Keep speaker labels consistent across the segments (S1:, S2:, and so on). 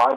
S1: 5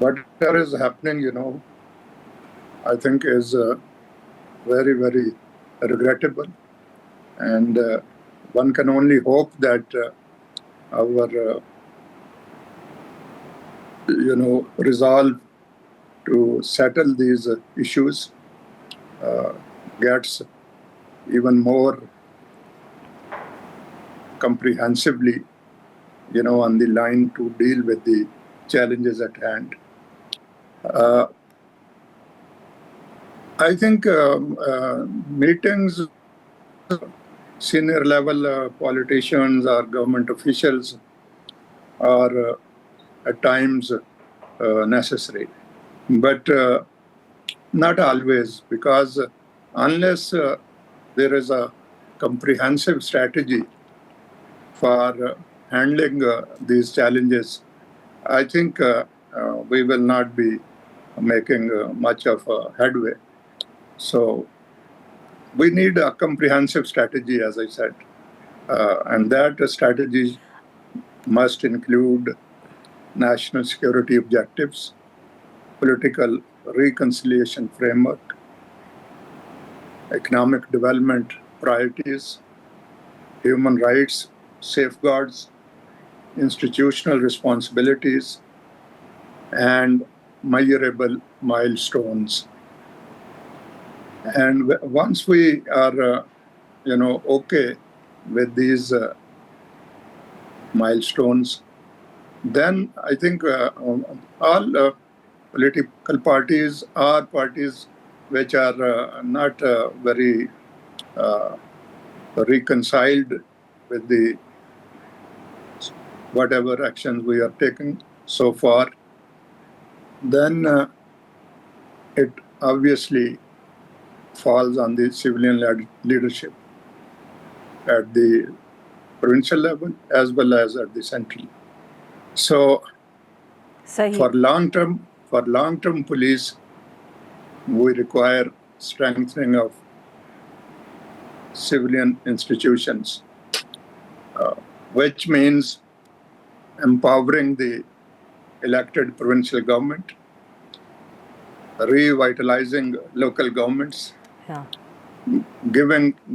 S2: whatever is happening, I think is very, very regrettable, and one can only hope that our resolve to settle these issues gets even more comprehensively, on the line to deal with the challenges at hand. I think meetings, senior level politicians or government officials are at times necessary, but not always, because unless there is a comprehensive strategy for handling these challenges, I think we will not be making much of a headway. So we need a comprehensive strategy, as I said, and that strategy must include national security objectives, political reconciliation framework, economic development priorities, human rights safeguards, institutional responsibilities, and measurable milestones. And once we are, okay with these milestones, then I think all political parties are parties which are not very reconciled with the whatever actions we are taking so far, then it obviously falls on the civilian leadership at the provincial level as well as at the central. So for long-term police, we require strengthening of civilian institutions, which means empowering the elected provincial government, revitalizing local governments, giving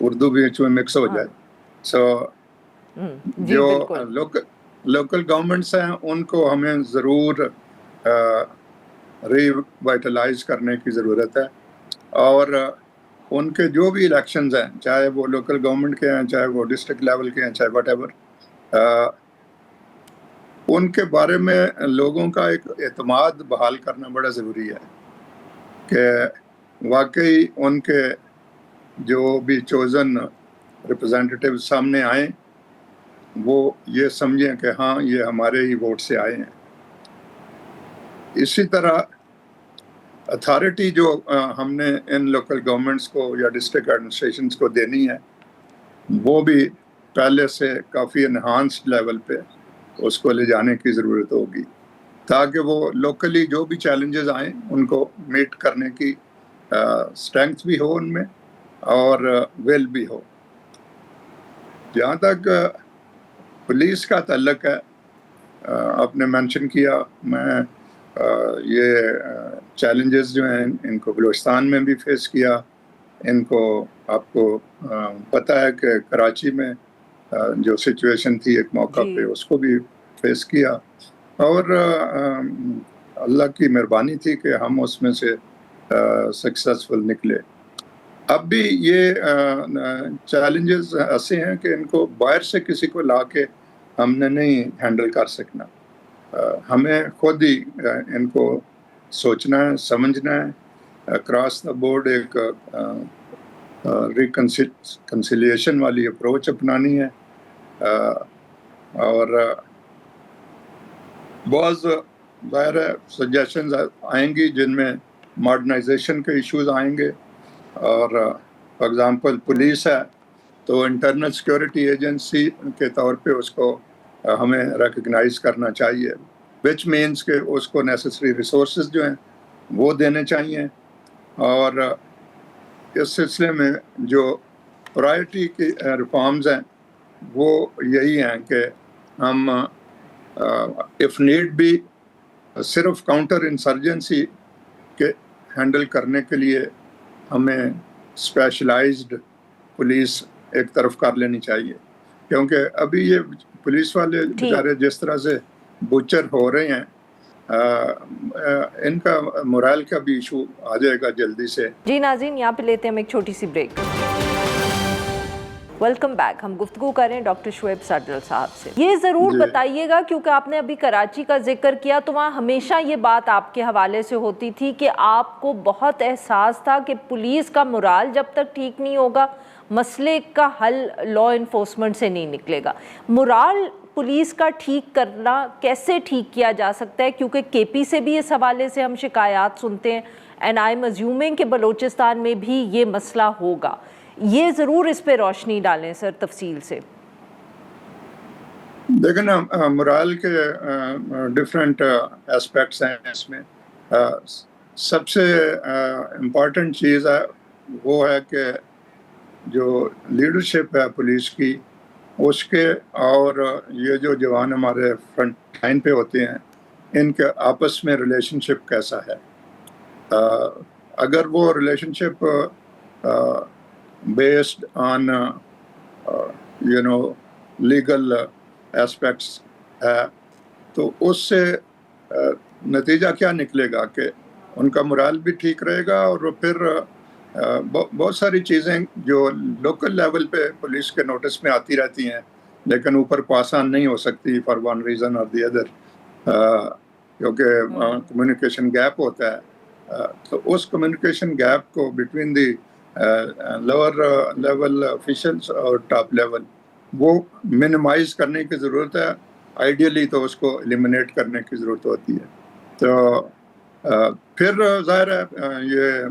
S2: Urdu بھی اس میں mix ہو جائے. سو
S3: جی
S2: جو
S3: بالکل.
S2: Local governments ہیں ان کو ہمیں ضرور ری وائٹلائز کرنے کی ضرورت ہے, اور ان کے جو بھی الیکشنز ہیں, چاہے وہ لوکل گورنمنٹ کے ہیں, چاہے وہ ڈسٹرکٹ لیول کے ہیں, چاہے واٹ ایور, ان کے بارے میں لوگوں کا ایک اعتماد بحال کرنا بڑا ضروری ہے کہ واقعی ان کے جو بھی چوزن ریپرزینٹیٹیو سامنے آئیں وہ یہ سمجھیں کہ ہاں یہ ہمارے ہی ووٹ سے آئے ہیں. اسی طرح اتھارٹی جو ہم نے ان لوکل گورنمنٹس کو یا ڈسٹرکٹ ایڈمنسٹریشنز کو دینی ہے وہ بھی پہلے سے کافی انہانسڈ لیول پہ اس کو لے جانے کی ضرورت ہوگی, تاکہ وہ لوکلی جو بھی چیلنجز آئیں ان کو میٹ کرنے کی اسٹرینگتھ بھی ہو ان میں اور ول بھی ہو. جہاں تک پولیس کا تعلق ہے, آپ نے مینشن کیا, میں یہ چیلنجز جو ہیں ان کو بلوچستان میں بھی فیس کیا, ان کو آپ کو پتہ ہے کہ کراچی میں جو سچویشن تھی ایک موقع پہ اس کو بھی فیس کیا, اور اللہ کی مہربانی تھی کہ ہم اس میں سے سکسیسفل نکلے. اب بھی یہ چیلنجز ایسے ہیں کہ ان کو باہر سے کسی کو لا کے ہم نے نہیں ہینڈل کر سکنا, ہمیں خود ہی ان کو سوچنا ہے, سمجھنا ہے, اکراس دا بورڈ ایک ریکنسیلیشن والی اپروچ اپنانی ہے, اور بعض ظاہر ہے سجیشنز آئیں گی جن میں ماڈرنائزیشن کے ایشوز آئیں گے, اور فار ایگزامپل پولیس ہے تو انٹرنل سیکیورٹی ایجنسی کے طور پہ اس کو ہمیں ریکگنائز کرنا چاہیے, وچ مینس کہ اس کو نیسسری ریسورسز جو ہیں وہ دینے چاہیے. اور اس سلسلے میں جو پرائرٹی کی ریفارمز ہیں وہ یہی ہیں کہ ہم اف نیڈ بھی صرف کاؤنٹر انسرجنسی کے ہینڈل کرنے کے لیے ہمیں اسپیشلائزڈ پولیس ایک طرف کر لینی چاہیے, کیونکہ ابھی یہ پولیس والے بیچارے جس طرح سے بچر ہو رہے ہیں ان کا مورال کا بھی ایشو آ جائے گا جلدی سے.
S3: جی ناظرین, یہاں پہ لیتے ہیں ہم ایک چھوٹی سی بریک. Welcome back. ہم گفتگو کر رہے ہیں ڈاکٹر شعیب سرجل صاحب سے. یہ ضرور بتائیے گا, کیونکہ آپ نے ابھی کراچی کا ذکر کیا تو وہاں ہمیشہ یہ بات آپ کے حوالے سے ہوتی تھی کہ آپ کو بہت احساس تھا کہ پولیس کا مورال جب تک ٹھیک نہیں ہوگا مسئلے کا حل لا انفورسمنٹ سے نہیں نکلے گا. مورال پولیس کا ٹھیک کرنا کیسے ٹھیک کیا جا سکتا ہے, کیونکہ کے پی سے بھی اس حوالے سے ہم شکایات سنتے ہیں, اینڈ آئی ایم ازیومنگ کہ بلوچستان میں بھی یہ مسئلہ ہوگا. یہ ضرور اس پہ روشنی ڈالیں سر تفصیل سے.
S2: دیکھیں نا, مورال کے ڈفرینٹ اسپیکٹس ہیں اس میں. سب سے امپورٹنٹ چیز ہے وہ ہے کہ جو لیڈرشپ ہے پولیس کی اس کے, اور یہ جو جوان ہمارے فرنٹ لائن پہ ہوتے ہیں ان کے آپس میں ریلیشن شپ کیسا ہے. اگر وہ relation ship based on legal aspects ہے تو اس سے نتیجہ کیا نکلے گا کہ ان کا مورال بھی ٹھیک رہے گا, اور پھر بہت ساری چیزیں جو لوکل لیول پہ پولیس کے نوٹس میں آتی رہتی ہیں لیکن اوپر پاس آن نہیں ہو سکتی فار ون ریزن اور دی ادر, کیونکہ کمیونیکیشن گیپ ہوتا ہے. تو اس کمیونیکیشن گیپ کو between the lower level officials اور ٹاپ لیول وہ منیمائز کرنے کی ضرورت ہے. آئیڈیلی تو اس کو ایلیمنیٹ کرنے کی ضرورت ہوتی ہے. تو پھر ظاہر ہے یہ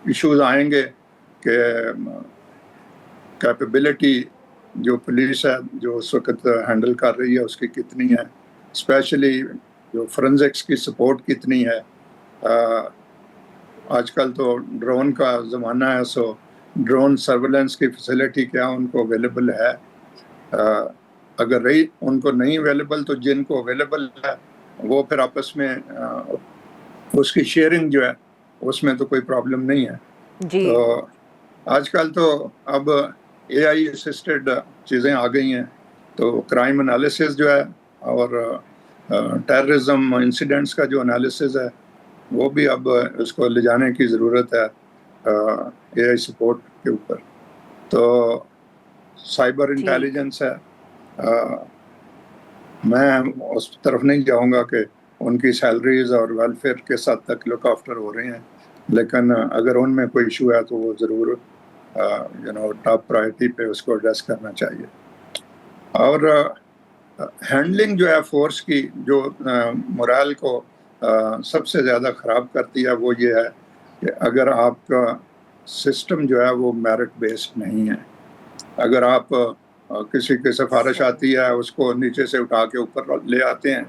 S2: ایشوز آئیں گے کہ کیپیبلٹی جو پولیس ہے جو اس وقت ہینڈل کر رہی ہے اس کی کتنی ہے, اسپیشلی جو فورنزکس کی سپورٹ کتنی ہے. آج کل تو ڈرون کا زمانہ ہے, سو ڈرون سرویلنس کی فیسلٹی کیا ان کو اویلیبل ہے. اگر رہی ان کو نہیں اویلیبل تو جن کو اویلیبل ہے وہ پھر آپس میں اس کی شیئرنگ جو ہے اس میں تو کوئی پرابلم نہیں ہے.
S3: جی.
S2: تو آج کل تو اب AI اسسٹڈ چیزیں آ گئی ہیں، تو کرائم انالیسز جو ہے اور ٹیررزم انسیڈنٹس کا جو انالیسز ہے وہ بھی اب اس کو لے جانے کی ضرورت ہے AI سپورٹ کے اوپر. تو سائبر انٹیلیجنس ہے، میں اس طرف نہیں جاؤں گا کہ ان کی سیلریز اور ویلفیئر کس حد تک لک آفٹر ہو رہے ہیں، لیکن اگر ان میں کوئی ایشو ہے تو وہ ضرور ٹاپ پرائرٹی پہ اس کو ایڈریس کرنا چاہیے. اور ہینڈلنگ جو ہے فورس کی، جو مورال کو سب سے زیادہ خراب کرتی ہے، وہ یہ ہے کہ اگر آپ کا سسٹم جو ہے وہ میرٹ بیسڈ نہیں ہے. اگر آپ کسی کی سفارش آتی ہے اس کو نیچے سے اٹھا کے اوپر لے آتے ہیں،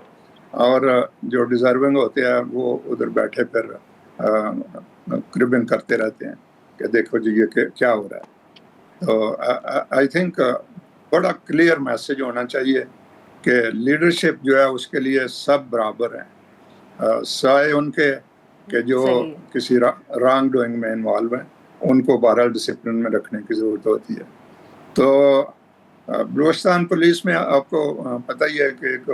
S2: اور جو ڈیزرونگ ہوتے ہیں وہ ادھر بیٹھے پھر کربن کرتے رہتے ہیں کہ دیکھو جی یہ کیا ہو رہا ہے. تو آئی تھنک بڑا کلیئر میسج ہونا چاہیے کہ لیڈرشپ جو ہے اس کے لیے سب برابر ہیں، سوائے ان کے کہ جو کسی رانگ ڈوئنگ میں انوالو ہیں، ان کو بہرحال ڈسپلن میں رکھنے کی ضرورت ہوتی ہے. تو بلوچستان پولیس میں آپ کو پتہ ہی ہے کہ ایک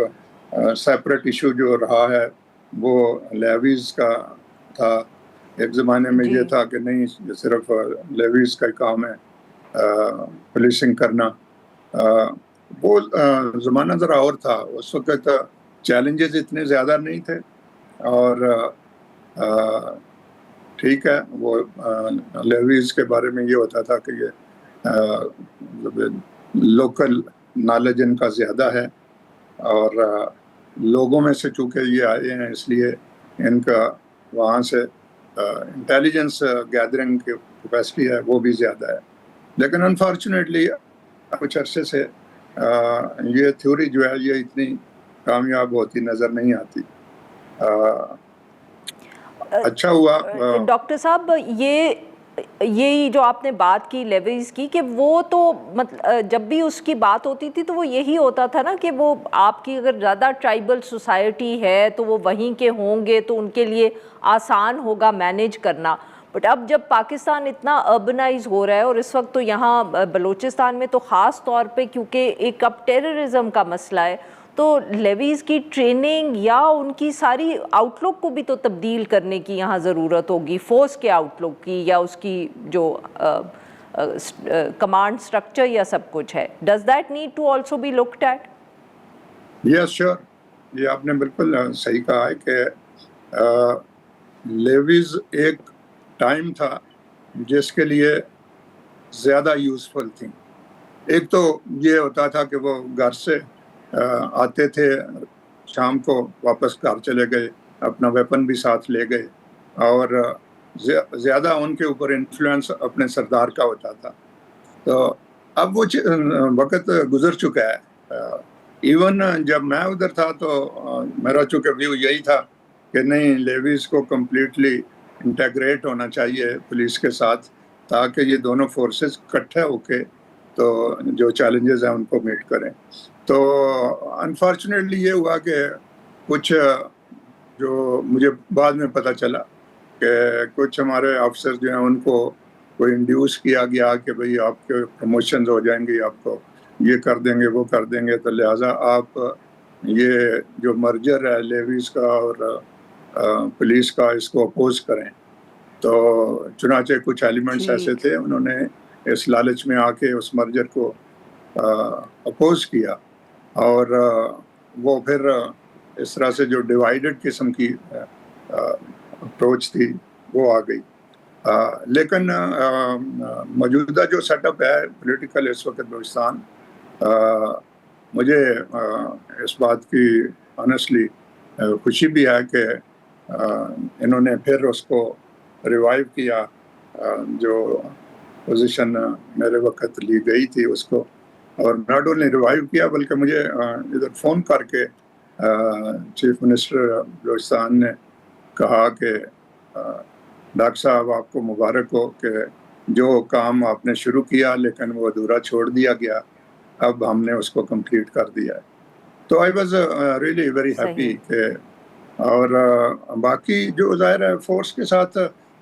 S2: سیپریٹ ایشو جو رہا ہے وہ لیویز کا تھا. ایک زمانے میں یہ تھا کہ نہیں یہ صرف لیویز کا کام ہے پولیسنگ کرنا. وہ زمانہ ذرا اور تھا، اس وقت چیلنجز اتنے زیادہ نہیں تھے، اور ٹھیک ہے وہ لیویز کے بارے میں یہ ہوتا تھا کہ یہ لوکل نالج ان کا زیادہ ہے، اور لوگوں میں سے چونکہ یہ آئے ہیں اس لیے ان کا وہاں سے انٹیلیجنس گیدرنگ کی کیپیسٹی ہے وہ بھی زیادہ ہے. لیکن انفارچونیٹلی کچھ عرصے سے یہ تھیوری جو ہے یہ اتنی کامیاب ہوتی نظر نہیں آتی. اچھا ہوا
S3: ڈاکٹر صاحب یہ جو آپ نے بات کی لیویز کی، کہ وہ تو جب بھی اس کی بات ہوتی تھی تو وہ یہی ہوتا تھا نا کہ وہ آپ کی اگر زیادہ ٹرائبل سوسائٹی ہے تو وہ وہیں کے ہوں گے تو ان کے لیے آسان ہوگا مینیج کرنا. بٹ اب جب پاکستان اتنا اربنائز ہو رہا ہے، اور اس وقت تو یہاں بلوچستان میں تو خاص طور پہ کیونکہ ایک اب ٹیررزم کا مسئلہ ہے، تو لیویز کی ٹریننگ یا ان کی ساری آؤٹ لک کو بھی تو تبدیل کرنے کی یہاں ضرورت ہوگی، فورس کے آؤٹ لک کی یا اس کی جو کمانڈ سٹرکچر یا سب کچھ ہے. Does that need to also be looked at?
S2: Yes sure, یہ آپ نے بالکل صحیح کہا ہے کہ لیویز ایک ٹائم تھا جس کے لیے زیادہ یوزفل تھیں. ایک تو یہ ہوتا تھا کہ وہ گھر سے آتے تھے، شام کو واپس گھر چلے گئے، اپنا ویپن بھی ساتھ لے گئے، اور زیادہ ان کے اوپر انفلوئنس اپنے سردار کا ہوتا تھا. تو اب وہ وقت گزر چکا ہے. ایون جب میں ادھر تھا تو میرا چونکہ ویو یہی تھا کہ نہیں، لیویز کو کمپلیٹلی انٹیگریٹ ہونا چاہیے پولیس کے ساتھ، تاکہ یہ دونوں فورسز اکٹھے ہو کے تو جو چیلنجز ہیں ان کو میٹ کریں. تو انفارچونیٹلی یہ ہوا کہ کچھ جو مجھے بعد میں پتہ چلا کہ کچھ ہمارے آفیسر جو ہیں ان کو کوئی انڈیوس کیا گیا کہ بھئی آپ کے پروموشنز ہو جائیں گے، آپ کو یہ کر دیں گے وہ کر دیں گے، تو لہٰذا آپ یہ جو مرجر ہے لیویز کا اور پولیس کا اس کو اپوز کریں. تو چنانچہ کچھ ایلیمنٹس ایسے تھے، انہوں نے اس لالچ میں آ کے اس مرجر کو اپوز کیا، اور وہ پھر اس طرح سے جو ڈیوائیڈڈ قسم کی اپروچ تھی وہ آ گئی. لیکن موجودہ جو سیٹ اپ ہے پولیٹیکل اس وقت بلوچستان، مجھے اس بات کی آنیسٹلی خوشی بھی ہے کہ انہوں نے پھر اس کو ریوائیو کیا، جو پوزیشن میرے وقت لی گئی تھی اس کو، اور ناٹ اونلی ریوائیو کیا بلکہ مجھے ادھر فون کر کے چیف منسٹر بلوچستان نے کہا کہ ڈاکٹر صاحب آپ کو مبارک ہو کہ جو کام آپ نے شروع کیا لیکن وہ ادھورا چھوڑ دیا گیا، اب ہم نے اس کو کمپلیٹ کر دیا ہے. تو I was really very happy کہ، اور باقی جو ظاہر ہے فورس کے ساتھ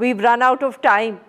S3: We've run out of time.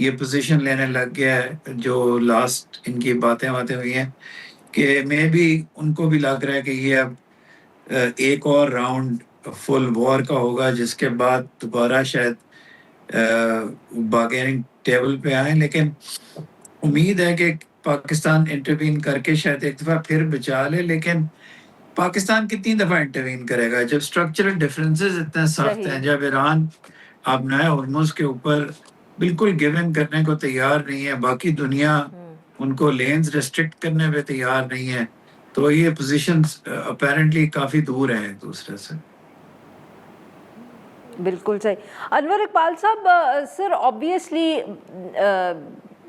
S4: یہ پوزیشن لینے لگ گیا ہے جو لاسٹ ان کی باتیں ہوئی ہیں کہ میں بھی ان کو بھی لگ رہا ہے کہ یہ اب ایک اور راؤنڈ فل وار کا ہوگا جس کے بعد دوبارہ شاید بارگیننگ ٹیبل پہ آئیں. لیکن امید ہے کہ پاکستان انٹروین کر کے شاید ایک دفعہ پھر بچا لے. لیکن پاکستان کتنی دفعہ انٹروین کرے گا جب اسٹرکچرل ڈفرینسز اتنے سخت ہیں, جب ایران اب نئے ہرمز کے اوپر بالکل گیو ان کرنے کو تیار نہیں ہے, باقی دنیا ان کو لینز ریسٹرکٹ کرنے پہ تیار نہیں ہے, تو یہ پوزیشنز اپیرنٹلی کافی دور ہیں ایک دوسرے سے.
S3: بالکل صحیح. انور اقبال صاحب, سر آبویسلی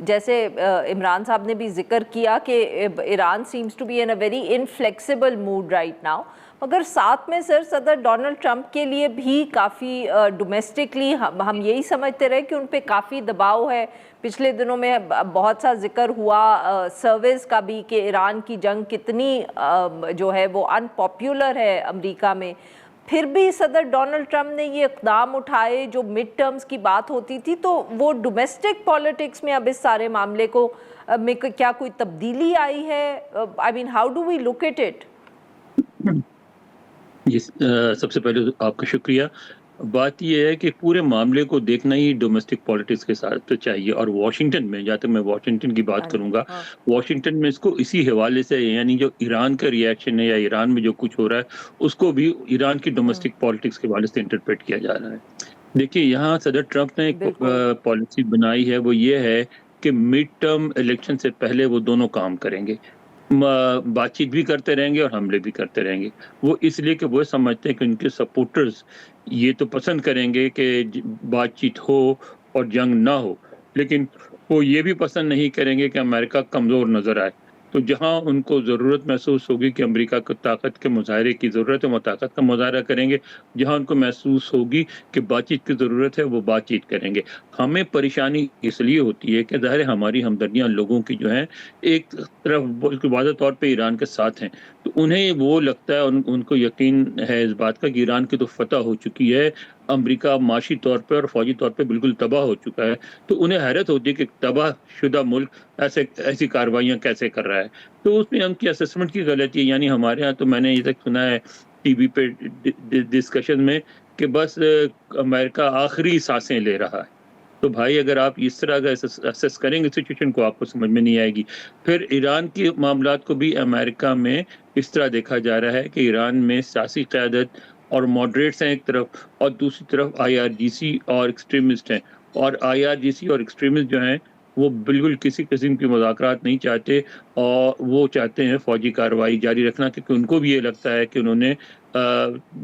S3: جیسے عمران صاحب نے بھی ذکر کیا کہ Iran seems to be in a very inflexible mood right now, مگر ساتھ میں سر صدر ڈونلڈ ٹرمپ کے لیے بھی کافی ڈومیسٹکلی ہم یہی سمجھتے رہے کہ ان پہ کافی دباؤ ہے. پچھلے دنوں میں بہت سا ذکر ہوا سروس کا بھی کہ ایران کی جنگ کتنی جو ہے وہ ان پاپولر ہے امریکہ میں, پھر بھی صدر ڈونلڈ ٹرمپ نے یہ اقدام اٹھائے. جو مڈ ٹرمز کی بات ہوتی تھی تو وہ ڈومیسٹک پالیٹکس میں اب اس سارے معاملے کو میں کیا کوئی تبدیلی آئی ہے؟ I mean how do we look at it?
S5: جی, سب سے پہلے آپ کا شکریہ. بات یہ ہے کہ پورے معاملے کو دیکھنا ہی ڈومیسٹک پالیٹکس کے ساتھ چاہیے, اور واشنگٹن میں, جہاں تک میں واشنگٹن کی بات کروں گا, واشنگٹن میں اس کو اسی حوالے سے, یعنی جو ایران کا ریئیکشن ہے یا ایران میں جو کچھ ہو رہا ہے اس کو بھی ایران کی ڈومیسٹک پالیٹکس کے حوالے سے انٹرپریٹ کیا جا رہا ہے. دیکھیے, یہاں صدر ٹرمپ نے ایک پالیسی بنائی ہے, وہ یہ ہے کہ مڈ ٹرم الیکشن سے پہلے وہ دونوں کام کریں گے, بات چیت بھی کرتے رہیں گے اور حملے بھی کرتے رہیں گے. وہ اس لیے کہ وہ سمجھتے ہیں کہ ان کے سپورٹرز یہ تو پسند کریں گے کہ بات چیت ہو اور جنگ نہ ہو, لیکن وہ یہ بھی پسند نہیں کریں گے کہ امریکہ کمزور نظر آئے. تو جہاں ان کو ضرورت محسوس ہوگی کہ امریکہ کو طاقت کے مظاہرے کی ضرورت ہے, وہ طاقت کا مظاہرہ کریں گے. جہاں ان کو محسوس ہوگی کہ بات چیت کی ضرورت ہے, وہ بات چیت کریں گے. ہمیں پریشانی اس لیے ہوتی ہے کہ ظاہر ہے ہماری ہمدردیاں لوگوں کی جو ہیں ایک طرف واضح طور پہ ایران کے ساتھ ہیں, تو انہیں وہ لگتا ہے, ان کو یقین ہے اس بات کا کہ ایران کی تو فتح ہو چکی ہے, امریکہ معاشی طور پہ اور فوجی طور پہ بالکل تباہ ہو چکا ہے. تو انہیں حیرت ہوتی ہے کہ تباہ شدہ ملک ایسی کارروائیاں کیسے کر رہا ہے. تو اس میں ان کی اسسمنٹ کی غلطی ہے. یعنی ہمارے ہاں تو میں نے یہ تک سنا ہے ٹی وی پہ ڈسکشن میں کہ بس امریکہ آخری سانسیں لے رہا ہے. تو بھائی اگر آپ اس طرح کا اسیس کریں گے سچویشن کو, آپ کو سمجھ میں نہیں آئے گی. پھر ایران کے معاملات کو بھی امریکہ میں اس طرح دیکھا جا رہا ہے کہ ایران میں سیاسی قیادت اور ماڈریٹس ہیں ایک طرف, اور دوسری طرف آئی آر جی سی اور ایکسٹریمسٹ ہیں. اور آئی آر جی سی اور ایکسٹریمسٹ جو ہیں وہ بالکل کسی قسم کی مذاکرات نہیں چاہتے, اور وہ چاہتے ہیں فوجی کارروائی جاری رکھنا, کیونکہ ان کو بھی یہ لگتا ہے کہ انہوں نے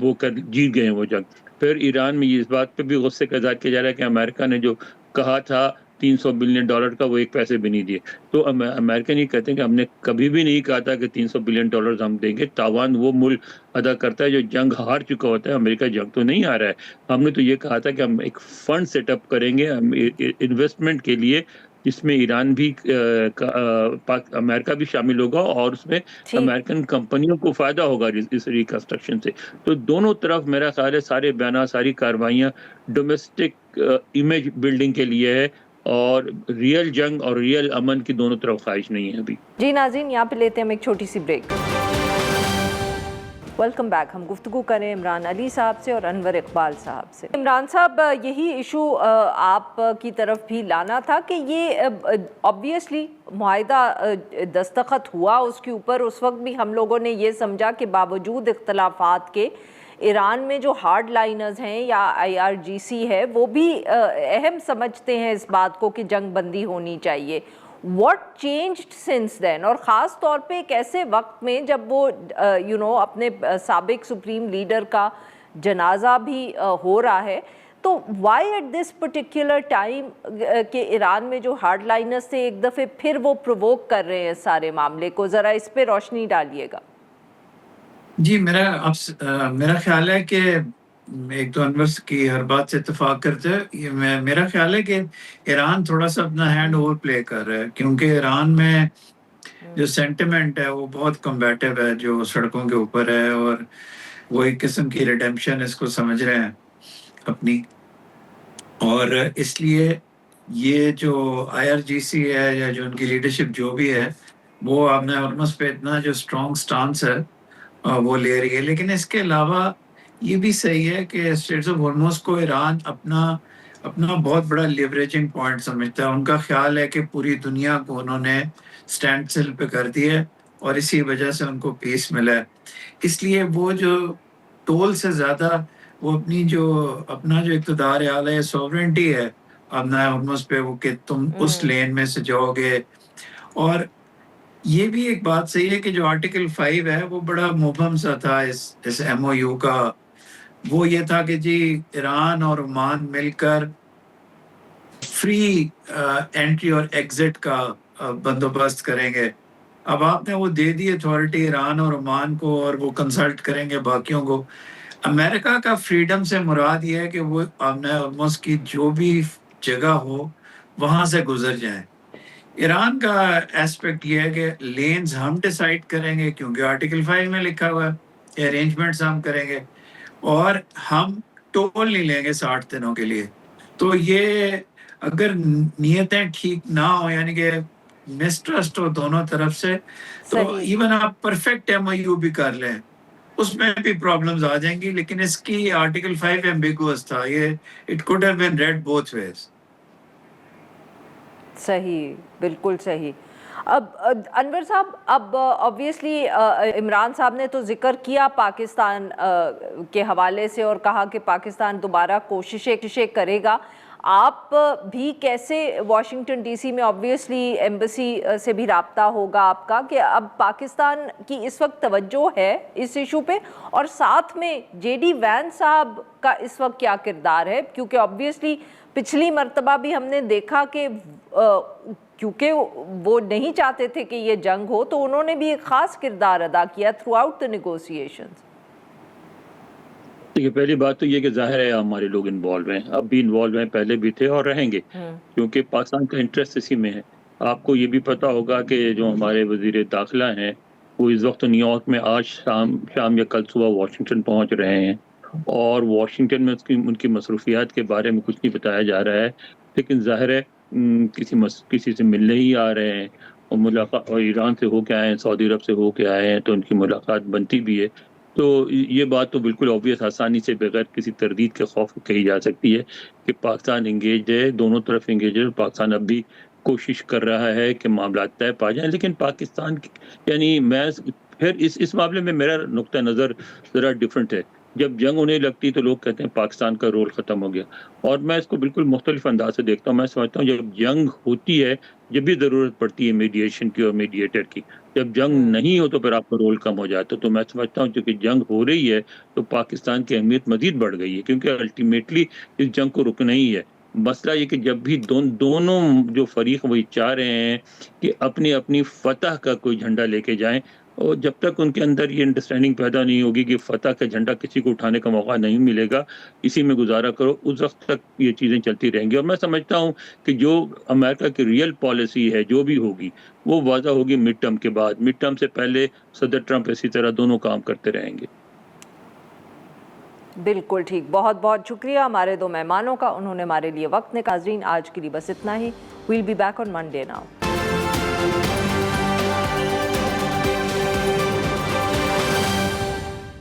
S5: وہ جیت گئے ہیں وہ جنگ. پھر ایران میں اس بات پہ بھی غصے کا اظہار کیا جا رہا ہے کہ امریکہ نے جو کہا تھا $300 بلین کا, وہ ایک پیسے بھی نہیں دیے. تو امریکن یہ کہتے ہیں کہ ہم نے کبھی بھی نہیں کہا تھا کہ $300 بلین ہم دیں گے. تاوان وہ ملک ادا کرتا ہے جو جنگ ہار چکا ہوتا ہے, امریکہ جنگ تو نہیں ہارا ہے. ہم نے تو یہ کہا تھا کہ ہم ایک فنڈ سیٹ اپ کریں گے انویسٹمنٹ کے لیے, جس میں ایران بھی امریکہ بھی شامل ہوگا, اور اس میں امریکن کمپنیوں کو فائدہ ہوگا اس ریکنسٹرکشن سے. تو دونوں طرف میرا خیال ہے سارے بیانات, ساری کاروائیاں ڈومیسٹک امیج بلڈنگ کے لیے ہے, اور ریئل جنگ اور ریئل امن کی دونوں طرف خواہش نہیں ہے ابھی.
S3: جی ناظرین, یہاں پہ لیتے ہیں ہم ایک چھوٹی سی بریک. Welcome back. ہم گفتگو کریں عمران علی صاحب سے اور انور اقبال صاحب سے. عمران صاحب, یہی ایشو آپ کی طرف بھی لانا تھا کہ یہ آبویسلی معاہدہ دستخط ہوا اس کے اوپر, اس وقت بھی ہم لوگوں نے یہ سمجھا کہ باوجود اختلافات کے ایران میں جو ہارڈ لائنرز ہیں یا آئی آر جی سی ہے وہ بھی اہم سمجھتے ہیں اس بات کو کہ جنگ بندی ہونی چاہیے. واٹ چینجڈ سنس دین, اور خاص طور پہ ایک ایسے وقت میں جب وہ اپنے سابق سپریم لیڈر کا جنازہ بھی ہو رہا ہے, تو why at this particular time کہ ایران میں جو ہارڈ لائنرز تھے ایک دفعہ پھر وہ پرووک کر رہے ہیں سارے معاملے کو, ذرا اس پہ روشنی ڈالیے گا.
S4: جی, میرا خیال ہے کہ ایک تو انور کی ہر بات سے اتفاق کرتے ہیں. میرا خیال ہے کہ ایران تھوڑا سا اپنا ہینڈ اوور پلے کر رہا ہے, کیونکہ ایران میں جو سینٹیمنٹ ہے وہ بہت کمبیٹیو ہے, جو سڑکوں کے اوپر ہے, اور وہ ایک قسم کی ریڈیمپشن اس کو سمجھ رہے ہیں اپنی. اور اس لیے یہ جو IRGC ہے یا جو ان کی لیڈرشپ جو بھی ہے وہ اپنے ہرمز پہ اتنا جو اسٹرانگ سٹانس ہے وہ لے رہی ہے. لیکن اس کے علاوہ یہ بھی صحیح ہے کہ اسٹریٹس آف ہرمز کو ایران اپنا بہت بڑا لیوریجنگ پوائنٹ سمجھتا ہے. ان کا خیال ہے کہ پوری دنیا کو انہوں نے اسٹینڈ سل پہ کر دی ہے اور اسی وجہ سے ان کو پیس ملا ہے. اس لیے وہ جو ٹول سے زیادہ وہ اپنا جو اقتدار اعلیٰ ہے سوورنٹی ہے اپنا ہرمز پہ وہ کہ تم اس لین میں سے جاؤ گے. اور یہ بھی ایک بات صحیح ہے کہ جو آرٹیکل 5 ہے وہ بڑا مبہم سا تھا اس MOU کا. وہ یہ تھا کہ جی ایران اور عمان مل کر فری انٹری اور ایگزٹ کا بندوبست کریں گے. اب آپ نے وہ دے دی اتھارٹی ایران اور عمان کو اور وہ کنسلٹ کریں گے باقیوں کو. امریکہ کا فریڈم سے مراد یہ ہے کہ وہ ہرمز کی جو بھی جگہ ہو وہاں سے گزر جائیں. ایران کا ایسپیکٹ یہ ہے کہ لینز ہم ڈیسائیڈ کریں گے کیونکہ آرٹیکل 5 میں لکھا ہوا ہے, ارینجمنٹس ہم کریں گے اور ہم ٹول نہیں لیں گے 60 دنوں کے لیے. تو یہ اگر نیتیں ٹھیک نہ ہو یعنی کہ مسٹرسٹ ہو دونوں طرف سے تو ایون آپ پرفیکٹ MOU بھی کر لیں اس میں بھی پرابلمز آ جائیں گی. لیکن اس کی آرٹیکل 5 ایمبیگوس تھا, یہ it could have been read both ways.
S3: صحیح, بالکل صحیح. اب انور صاحب, اب آبویسلی عمران صاحب نے تو ذکر کیا پاکستان کے حوالے سے اور کہا کہ پاکستان دوبارہ کوششیں کرے گا. آپ بھی کیسے واشنگٹن DC میں آبویسلی ایمبیسی سے بھی رابطہ ہوگا آپ کا کہ اب پاکستان کی اس وقت توجہ ہے اس ایشو پہ, اور ساتھ میں JD وینس صاحب کا اس وقت کیا کردار ہے؟ کیونکہ آبویسلی پچھلی مرتبہ بھی ہم نے دیکھا کہ کیونکہ وہ نہیں چاہتے تھے کہ یہ جنگ ہو تو انہوں نے بھی ایک خاص کردار ادا کیا تھرو آؤٹ دا نیگوسیشنز.
S5: دیکھیے, پہلی بات تو یہ کہ ظاہر ہے ہمارے لوگ انوالو ہیں, اب بھی انوالو ہیں, پہلے بھی تھے اور رہیں گے کیونکہ پاکستان کا انٹرسٹ اسی میں ہے. آپ کو یہ بھی پتا ہوگا کہ جو ہمارے وزیر داخلہ ہیں وہ اس وقت نیو یارک میں آج شام یا کل صبح واشنگٹن پہنچ رہے ہیں, اور واشنگٹن میں ان کی مصروفیات کے بارے میں کچھ نہیں بتایا جا رہا ہے. لیکن ظاہر ہے کسی سے ملنے ہی آ رہے ہیں, اور ملاقات ایران سے ہو کے آئے ہیں, سعودی عرب سے ہو کے آئے ہیں, تو ان کی ملاقات بنتی بھی ہے. تو یہ بات تو بالکل آبویس آسانی سے بغیر کسی تردید کے خوف کہی جا سکتی ہے کہ پاکستان انگیج ہے, دونوں طرف انگیج ہے. پاکستان اب بھی کوشش کر رہا ہے کہ معاملات طے پا جائیں, لیکن پاکستان یعنی میں پھر اس معاملے میں میرا نقطہ نظر ذرا ڈیفرنٹ ہے. جب جنگ ہونے لگتی تو لوگ کہتے ہیں پاکستان کا رول ختم ہو گیا, اور میں اس کو بالکل مختلف انداز سے دیکھتا ہوں. میں سمجھتا ہوں جب جنگ ہوتی ہے جب بھی ضرورت پڑتی ہے میڈیشن کی اور میڈیٹر کی. جب جنگ نہیں ہو تو پھر آپ کا رول کم ہو جاتا ہے. تو میں سمجھتا ہوں چونکہ جنگ ہو رہی ہے تو پاکستان کی اہمیت مزید بڑھ گئی ہے, کیونکہ الٹیمیٹلی اس جنگ کو رکنا ہی ہے. مسئلہ یہ کہ جب بھی دونوں جو فریق وہی چاہ رہے ہیں کہ اپنی اپنی فتح کا کوئی جھنڈا لے کے جائیں, اور جب تک ان کے اندر یہ انڈرسٹینڈنگ پیدا نہیں ہوگی کہ فتح کا جھنڈا کسی کو اٹھانے کا موقع نہیں ملے گا, اسی میں گزارا کرو, اس وقت تک یہ چیزیں چلتی رہیں گی. اور میں سمجھتا ہوں کہ جو امریکہ کی ریئل پالیسی ہے جو بھی ہوگی وہ واضح ہوگی مڈ ٹرم کے بعد. مڈ ٹرم سے پہلے صدر ٹرمپ اسی طرح دونوں کام کرتے رہیں گے.
S3: بالکل ٹھیک, بہت بہت شکریہ ہمارے دو مہمانوں کا, انہوں نے ہمارے لیے وقت نکالا. ناظرین, آج کے لیے بس اتنا ہی. We'll be back on Monday now.